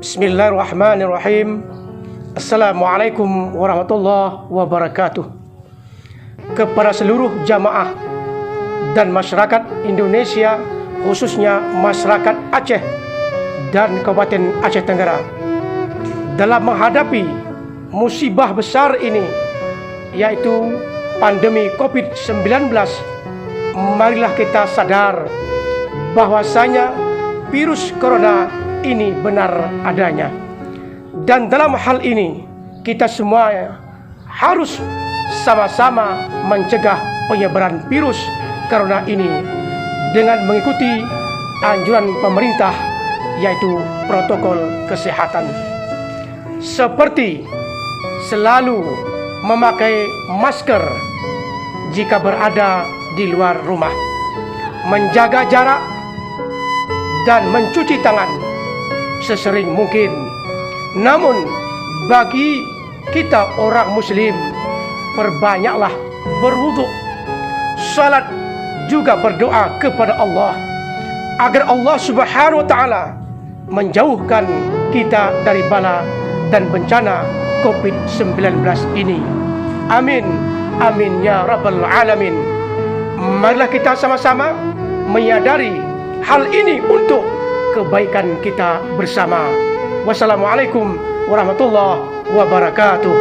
Bismillahirrahmanirrahim. Assalamualaikum warahmatullahi wabarakatuh. Kepada seluruh jamaah dan masyarakat Indonesia, khususnya masyarakat Aceh dan Kabupaten Aceh Tenggara, dalam menghadapi musibah besar ini, yaitu pandemi COVID-19, marilah kita sadar bahwasanya virus corona ini benar adanya. Dan dalam hal ini kita semua harus sama-sama mencegah penyebaran virus corona ini dengan mengikuti anjuran pemerintah, yaitu protokol kesehatan, seperti selalu memakai masker jika berada di luar rumah, menjaga jarak, dan mencuci tangan sesering mungkin. Namun bagi kita orang muslim, perbanyaklah berwudu, salat, juga berdoa kepada Allah agar Allah Subhanahu wa taala menjauhkan kita dari bala dan bencana COVID-19 ini. Amin, amin ya rabbal alamin. Marilah kita sama-sama menyadari hal ini untuk kebaikan kita bersama. Wassalamualaikum warahmatullahi wabarakatuh.